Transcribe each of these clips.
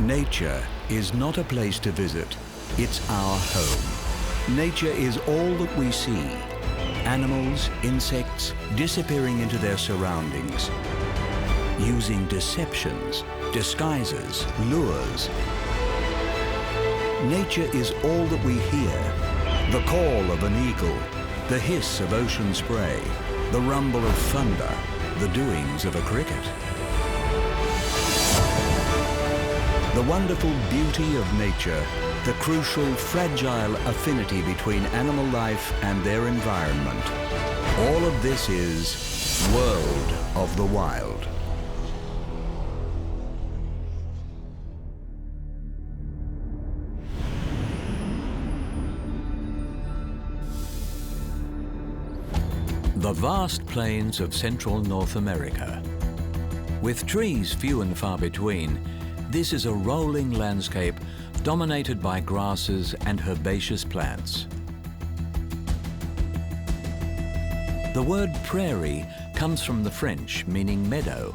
Nature is not a place to visit, it's our home. Nature is all that we see. Animals, insects, disappearing into their surroundings, using deceptions, disguises, lures. Nature is all that we hear. The call of an eagle, the hiss of ocean spray, the rumble of thunder, the doings of a cricket. The wonderful beauty of nature, the crucial, fragile affinity between animal life and their environment. All of this is World of the Wild. The vast plains of central North America. With trees few and far between, this is a rolling landscape dominated by grasses and herbaceous plants. The word prairie comes from the French, meaning meadow.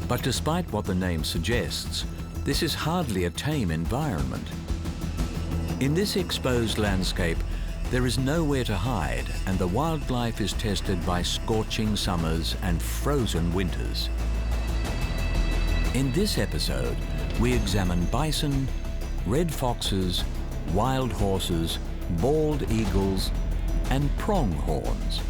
But despite what the name suggests, this is hardly a tame environment. In this exposed landscape, there is nowhere to hide, and the wildlife is tested by scorching summers and frozen winters. In this episode, we examine bison, red foxes, wild horses, bald eagles, and pronghorns.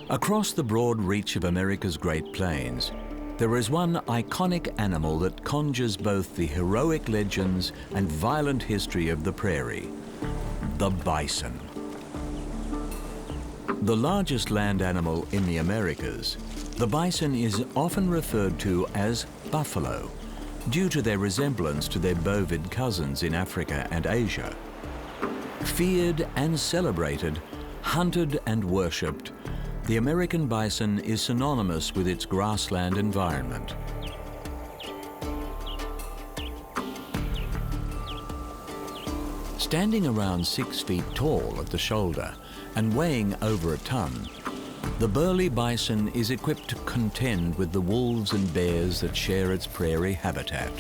Across the broad reach of America's Great Plains, there is one iconic animal that conjures both the heroic legends and violent history of the prairie: the bison. The largest land animal in the Americas, the bison is often referred to as buffalo, due to their resemblance to their bovid cousins in Africa and Asia. Feared and celebrated, hunted and worshipped, the American bison is synonymous with its grassland environment. Standing around 6 feet tall at the shoulder and weighing over a ton, the burly bison is equipped to contend with the wolves and bears that share its prairie habitat.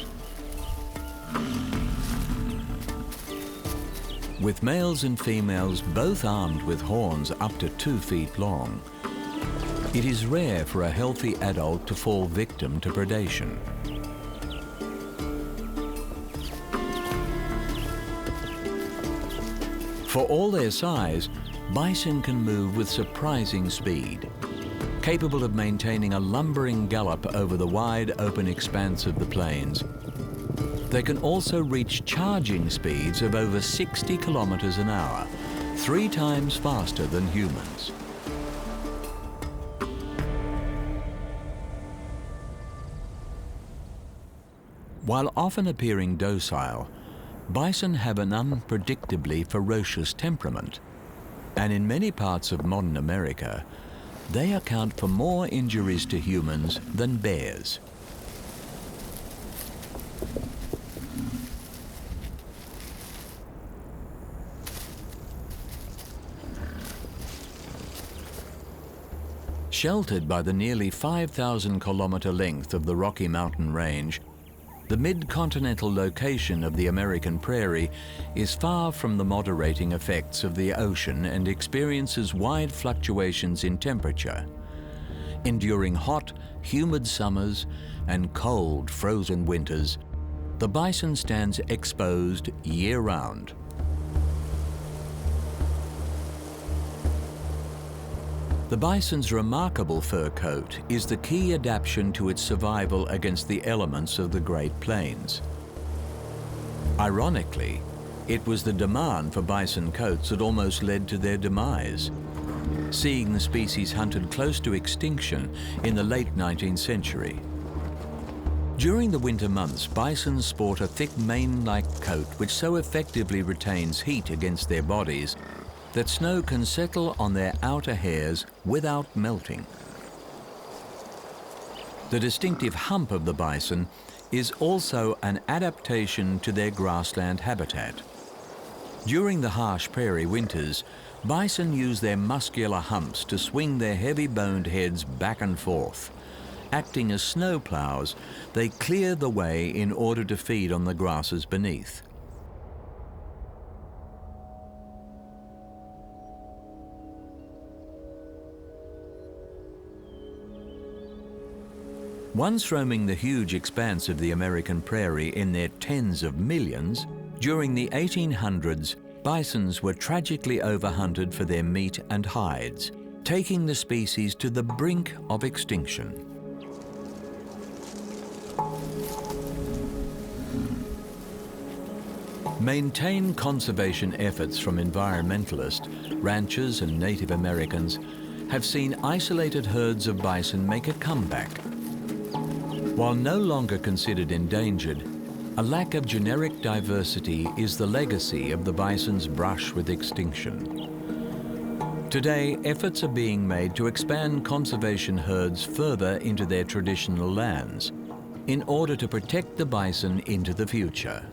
With males and females both armed with horns up to 2 feet long, it is rare for a healthy adult to fall victim to predation. For all their size, bison can move with surprising speed, capable of maintaining a lumbering gallop over the wide open expanse of the plains. They can also reach charging speeds of over 60 kilometers an hour, 3 times faster than humans. While often appearing docile, bison have an unpredictably ferocious temperament, and in many parts of modern America, they account for more injuries to humans than bears. Sheltered by the nearly 5,000-kilometer length of the Rocky Mountain Range, the mid-continental location of the American prairie is far from the moderating effects of the ocean and experiences wide fluctuations in temperature, enduring hot, humid summers and cold, frozen winters. The bison stands exposed year-round. The bison's remarkable fur coat is the key adaptation to its survival against the elements of the Great Plains. Ironically, it was the demand for bison coats that almost led to their demise, seeing the species hunted close to extinction in the late 19th century. During the winter months, bison sport a thick mane-like coat which so effectively retains heat against their bodies that snow can settle on their outer hairs without melting. The distinctive hump of the bison is also an adaptation to their grassland habitat. During the harsh prairie winters, bison use their muscular humps to swing their heavy-boned heads back and forth. Acting as snow plows, they clear the way in order to feed on the grasses beneath. Once roaming the huge expanse of the American prairie in their tens of millions, during the 1800s, bisons were tragically overhunted for their meat and hides, taking the species to the brink of extinction. Maintained conservation efforts from environmentalists, ranchers and Native Americans have seen isolated herds of bison make a comeback. While no longer considered endangered, a lack of generic diversity is the legacy of the bison's brush with extinction. Today, efforts are being made to expand conservation herds further into their traditional lands in order to protect the bison into the future.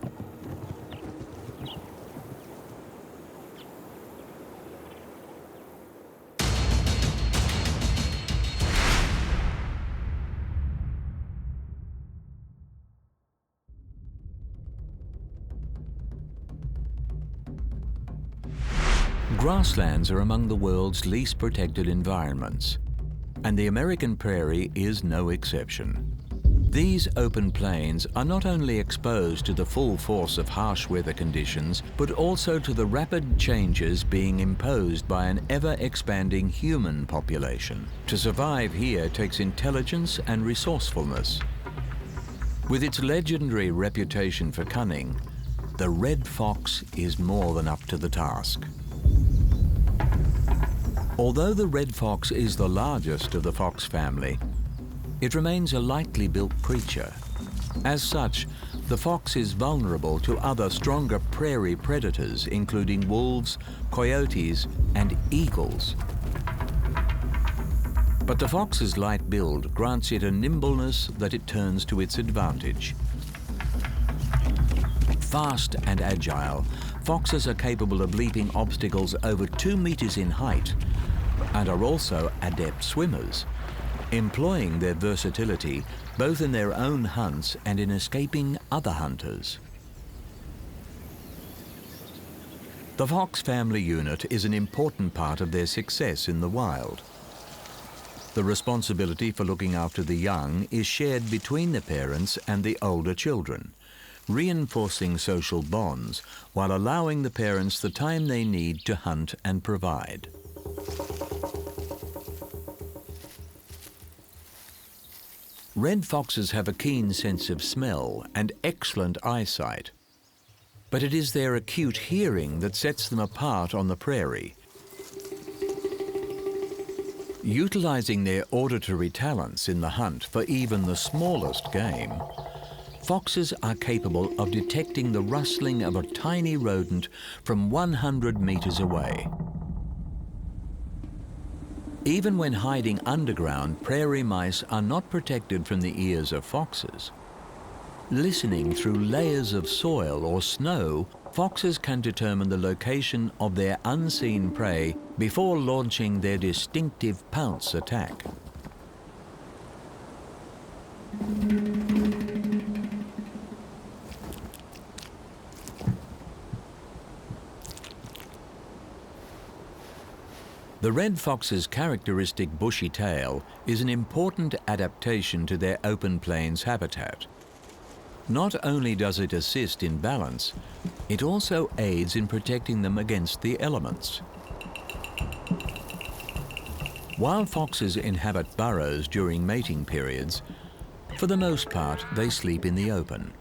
Grasslands are among the world's least protected environments, and the American prairie is no exception. These open plains are not only exposed to the full force of harsh weather conditions, but also to the rapid changes being imposed by an ever-expanding human population. To survive here takes intelligence and resourcefulness. With its legendary reputation for cunning, the red fox is more than up to the task. Although the red fox is the largest of the fox family, it remains a lightly built creature. As such, the fox is vulnerable to other stronger prairie predators, including wolves, coyotes, and eagles. But the fox's light build grants it a nimbleness that it turns to its advantage. Fast and agile, foxes are capable of leaping obstacles over 2 meters in height and are also adept swimmers, employing their versatility both in their own hunts and in escaping other hunters. The fox family unit is an important part of their success in the wild. The responsibility for looking after the young is shared between the parents and the older children, reinforcing social bonds while allowing the parents the time they need to hunt and provide. Red foxes have a keen sense of smell and excellent eyesight, but it is their acute hearing that sets them apart on the prairie. Utilizing their auditory talents in the hunt for even the smallest game, foxes are capable of detecting the rustling of a tiny rodent from 100 meters away. Even when hiding underground, prairie mice are not protected from the ears of foxes. Listening through layers of soil or snow, foxes can determine the location of their unseen prey before launching their distinctive pounce attack. The red fox's characteristic bushy tail is an important adaptation to their open plains habitat. Not only does it assist in balance, it also aids in protecting them against the elements. While foxes inhabit burrows during mating periods, for the most part they sleep in the open.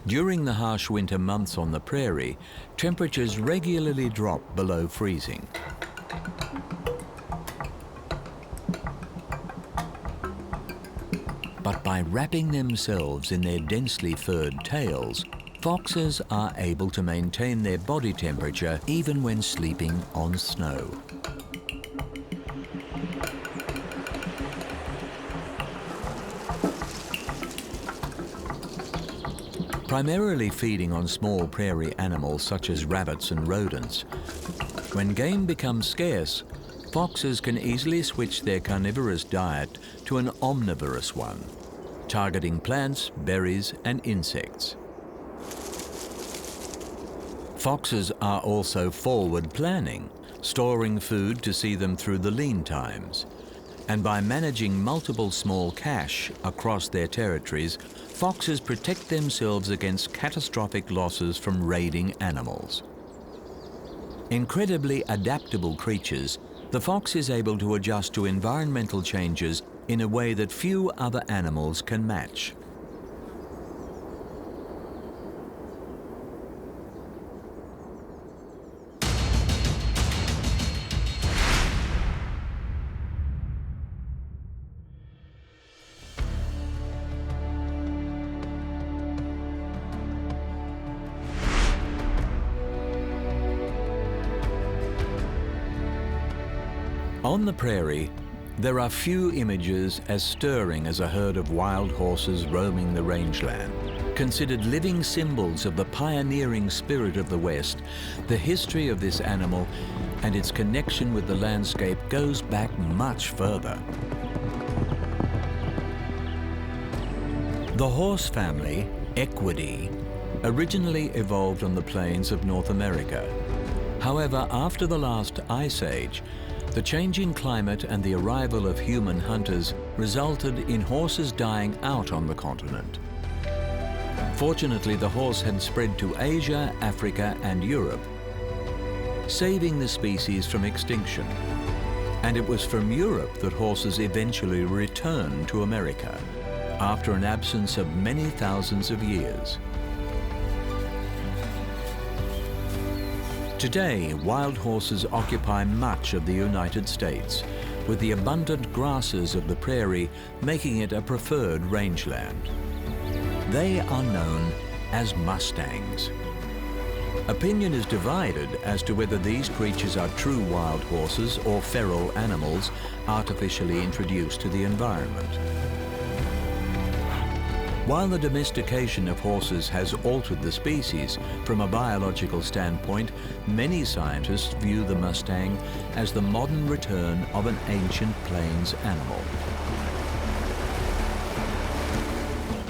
During the harsh winter months on the prairie, temperatures regularly drop below freezing. But by wrapping themselves in their densely furred tails, foxes are able to maintain their body temperature even when sleeping on snow. primarily feeding on small prairie animals such as rabbits and rodents. When game becomes scarce, foxes can easily switch their carnivorous diet to an omnivorous one, targeting plants, berries, and insects. Foxes are also forward planning, storing food to see them through the lean times. And by managing multiple small cache across their territories, foxes protect themselves against catastrophic losses from raiding animals. Incredibly adaptable creatures, the fox is able to adjust to environmental changes in a way that few other animals can match. On the prairie, there are few images as stirring as a herd of wild horses roaming the rangeland. Considered living symbols of the pioneering spirit of the West, the history of this animal and its connection with the landscape goes back much further. The horse family, Equidae, originally evolved on the plains of North America. However, after the last ice age, the changing climate and the arrival of human hunters resulted in horses dying out on the continent. Fortunately, the horse had spread to Asia, Africa, and Europe, saving the species from extinction. And it was from Europe that horses eventually returned to America, after an absence of many thousands of years. Today, wild horses occupy much of the United States, with the abundant grasses of the prairie making it a preferred rangeland. They are known as mustangs. Opinion is divided as to whether these creatures are true wild horses or feral animals artificially introduced to the environment. While the domestication of horses has altered the species, from a biological standpoint, many scientists view the Mustang as the modern return of an ancient plains animal.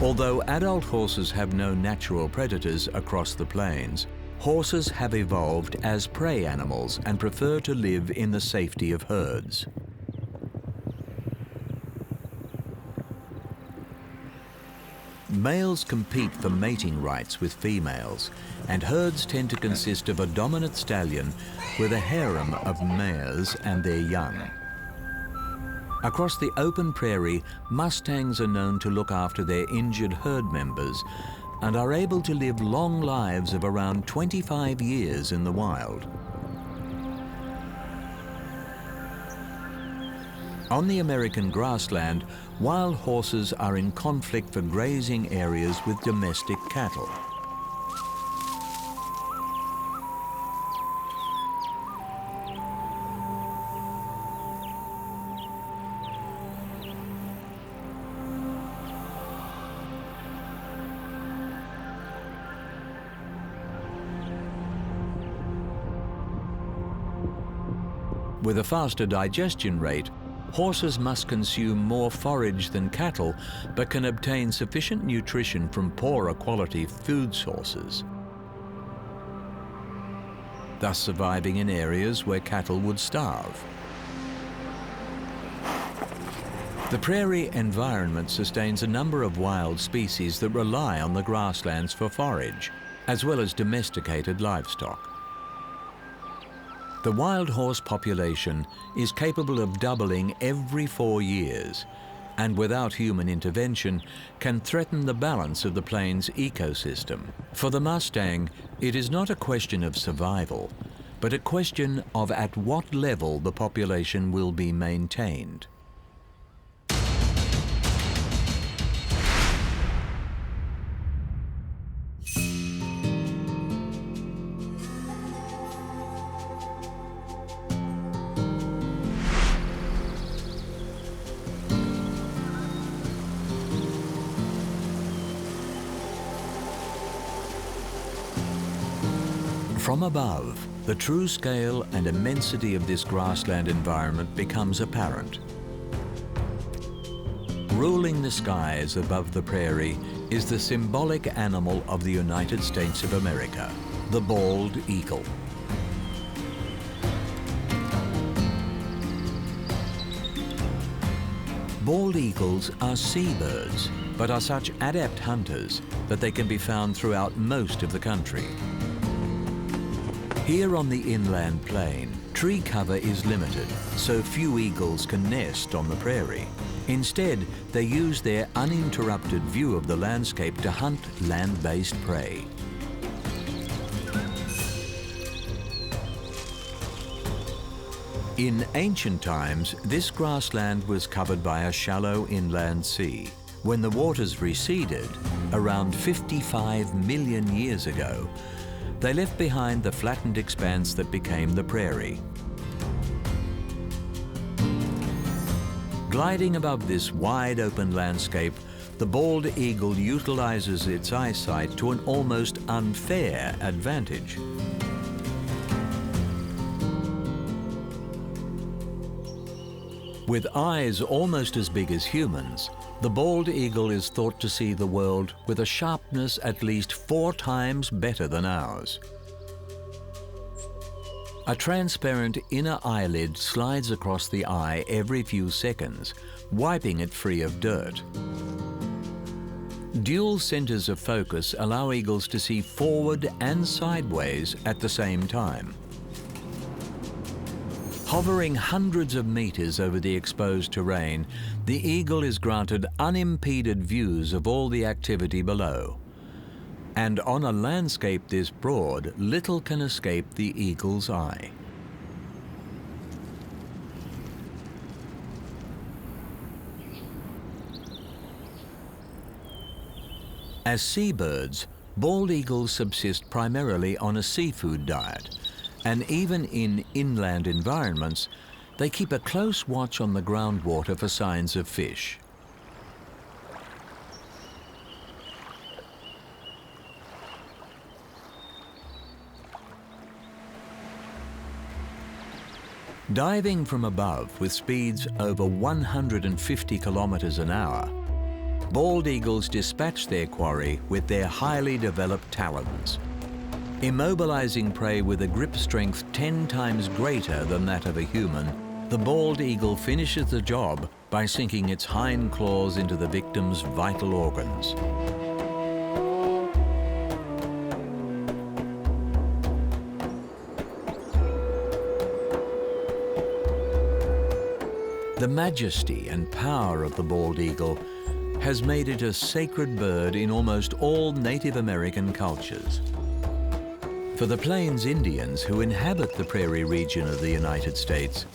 Although adult horses have no natural predators across the plains, horses have evolved as prey animals and prefer to live in the safety of herds. Males compete for mating rights with females, and herds tend to consist of a dominant stallion with a harem of mares and their young. Across the open prairie, mustangs are known to look after their injured herd members and are able to live long lives of around 25 years in the wild. On the American grassland, wild horses are in conflict for grazing areas with domestic cattle. With a faster digestion rate, horses must consume more forage than cattle, but can obtain sufficient nutrition from poorer quality food sources, thus surviving in areas where cattle would starve. The prairie environment sustains a number of wild species that rely on the grasslands for forage, as well as domesticated livestock. The wild horse population is capable of doubling every 4 years, and without human intervention can threaten the balance of the plains ecosystem. For the Mustang, it is not a question of survival, but a question of at what level the population will be maintained. From above, the true scale and immensity of this grassland environment becomes apparent. Ruling the skies above the prairie is the symbolic animal of the United States of America, the bald eagle. Bald eagles are seabirds, but are such adept hunters that they can be found throughout most of the country. Here on the inland plain, tree cover is limited, so few eagles can nest on the prairie. Instead, they use their uninterrupted view of the landscape to hunt land-based prey. In ancient times, this grassland was covered by a shallow inland sea. When the waters receded, around 55 million years ago, they left behind the flattened expanse that became the prairie. Gliding above this wide open landscape, the bald eagle utilizes its eyesight to an almost unfair advantage. With eyes almost as big as humans, the bald eagle is thought to see the world with a sharpness at least 4 times better than ours. A transparent inner eyelid slides across the eye every few seconds, wiping it free of dirt. Dual centers of focus allow eagles to see forward and sideways at the same time. Hovering hundreds of meters over the exposed terrain, the eagle is granted unimpeded views of all the activity below. And on a landscape this broad, little can escape the eagle's eye. As seabirds, bald eagles subsist primarily on a seafood diet, and even in inland environments, they keep a close watch on the groundwater for signs of fish. Diving from above with speeds over 150 kilometers an hour, bald eagles dispatch their quarry with their highly developed talons, immobilizing prey with a grip strength 10 times greater than that of a human. The bald eagle finishes the job by sinking its hind claws into the victim's vital organs. The majesty and power of the bald eagle has made it a sacred bird in almost all Native American cultures. For the Plains Indians who inhabit the prairie region of the United States,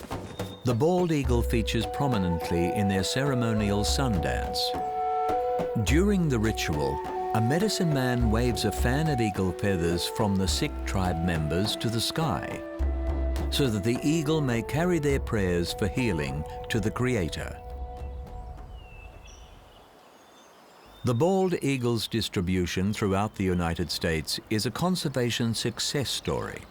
the bald eagle features prominently in their ceremonial sun dance. During the ritual, a medicine man waves a fan of eagle feathers from the sick tribe members to the sky, so that the eagle may carry their prayers for healing to the Creator. The bald eagle's distribution throughout the United States is a conservation success story,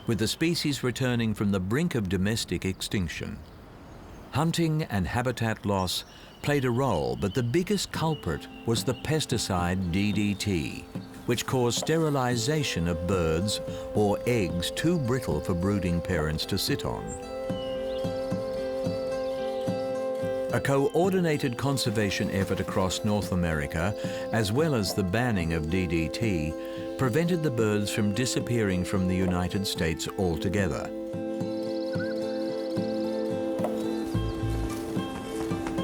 with the species returning from the brink of domestic extinction. Hunting and habitat loss played a role, but the biggest culprit was the pesticide DDT, which caused sterilization of birds or eggs too brittle for brooding parents to sit on. A coordinated conservation effort across North America, as well as the banning of DDT, prevented the birds from disappearing from the United States altogether.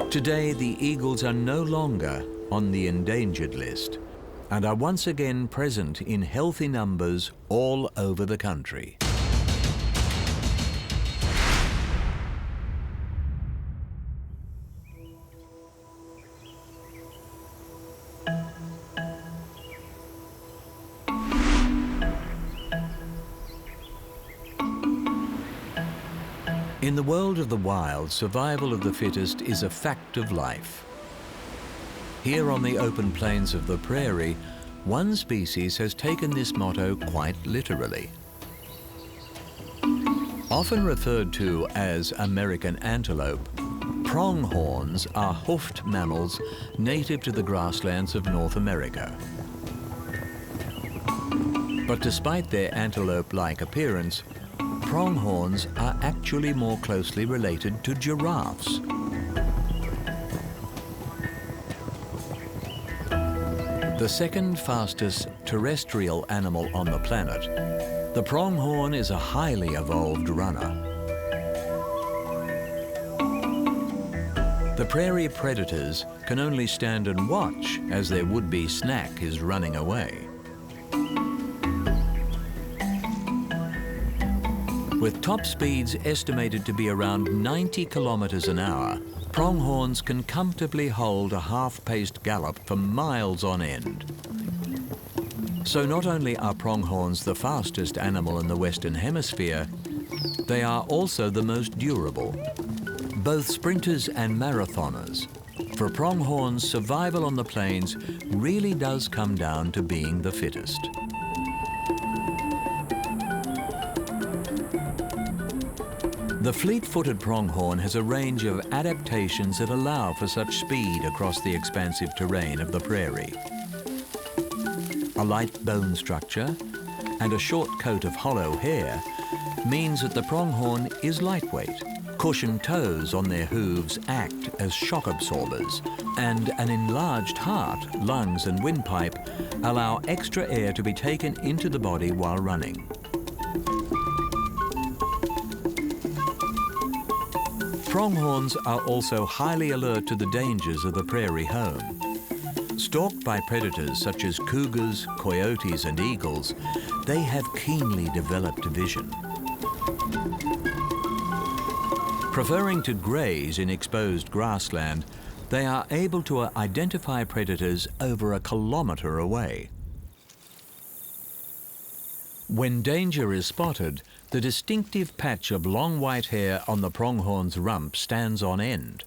Today, the eagles are no longer on the endangered list and are once again present in healthy numbers all over the country. In the world of the wild, survival of the fittest is a fact of life. Here on the open plains of the prairie, One species has taken this motto quite literally. Often referred to as American antelope, pronghorns are hoofed mammals native to the grasslands of North America. But despite their antelope-like appearance, pronghorns are actually more closely related to giraffes. The second fastest terrestrial animal on the planet, the pronghorn is a highly evolved runner. The prairie predators can only stand and watch as their would-be snack is running away. With top speeds estimated to be around 90 kilometers an hour, pronghorns can comfortably hold a half-paced gallop for miles on end. So not only are pronghorns the fastest animal in the Western Hemisphere, they are also the most durable. Both sprinters and marathoners. For pronghorns, survival on the plains really does come down to being the fittest. The fleet-footed pronghorn has a range of adaptations that allow for such speed across the expansive terrain of the prairie. A light bone structure and a short coat of hollow hair means that the pronghorn is lightweight. Cushioned toes on their hooves act as shock absorbers, and an enlarged heart, lungs and windpipe allow extra air to be taken into the body while running. Pronghorns are also highly alert to the dangers of the prairie home. Stalked by predators such as cougars, coyotes and eagles, they have keenly developed vision. Preferring to graze in exposed grassland, they are able to identify predators over a kilometer away. When danger is spotted, the distinctive patch of long white hair on the pronghorn's rump stands on end.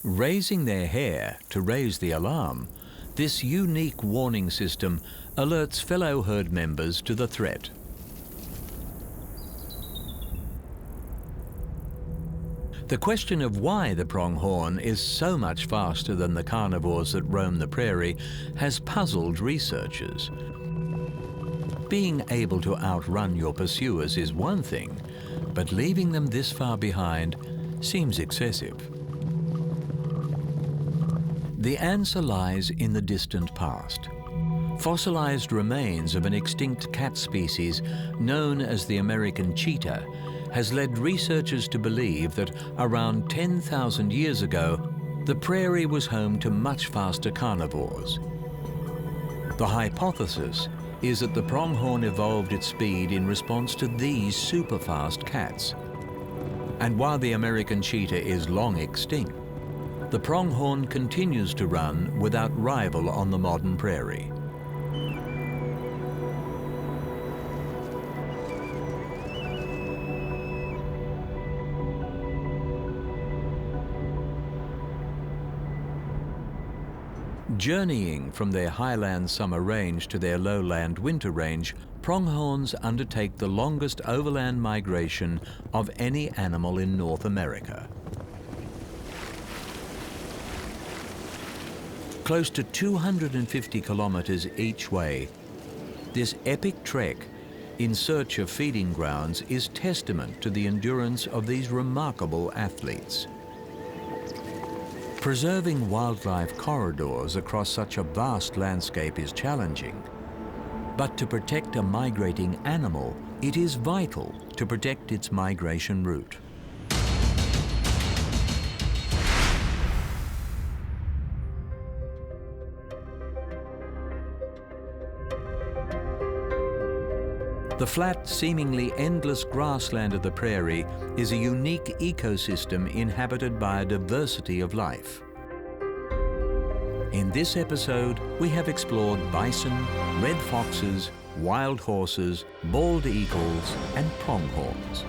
Raising their hair to raise the alarm, this unique warning system alerts fellow herd members to the threat. The question of why the pronghorn is so much faster than the carnivores that roam the prairie has puzzled researchers. Being able to outrun your pursuers is one thing, but leaving them this far behind seems excessive. The answer lies in the distant past. Fossilized remains of an extinct cat species known as the American cheetah has led researchers to believe that around 10,000 years ago, the prairie was home to much faster carnivores. The hypothesis is that the pronghorn evolved its speed in response to these super-fast cats. And while the American cheetah is long extinct, the pronghorn continues to run without rival on the modern prairie. Journeying from their highland summer range to their lowland winter range, pronghorns undertake the longest overland migration of any animal in North America. Close to 250 kilometers each way, this epic trek in search of feeding grounds is testament to the endurance of these remarkable athletes. Preserving wildlife corridors across such a vast landscape is challenging. But to protect a migrating animal, it is vital to protect its migration route. The flat, seemingly endless grassland of the prairie is a unique ecosystem inhabited by a diversity of life. In this episode, we have explored bison, red foxes, wild horses, bald eagles, and pronghorns.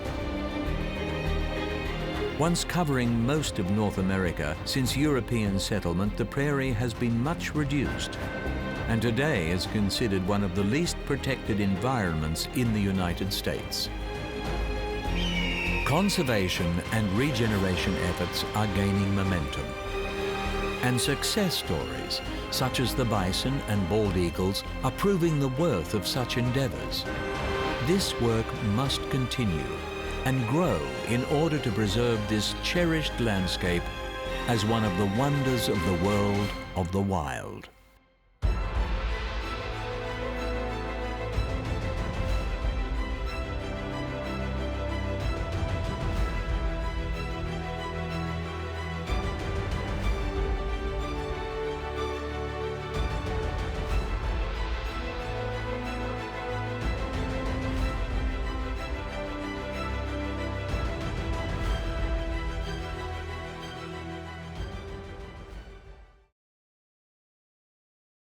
Once covering most of North America, since European settlement, the prairie has been much reduced. and today is considered one of the least protected environments in the United States. Conservation and regeneration efforts are gaining momentum, and success stories such as the bison and bald eagles are proving the worth of such endeavours. This work must continue and grow in order to preserve this cherished landscape as one of the wonders of the world of the wild.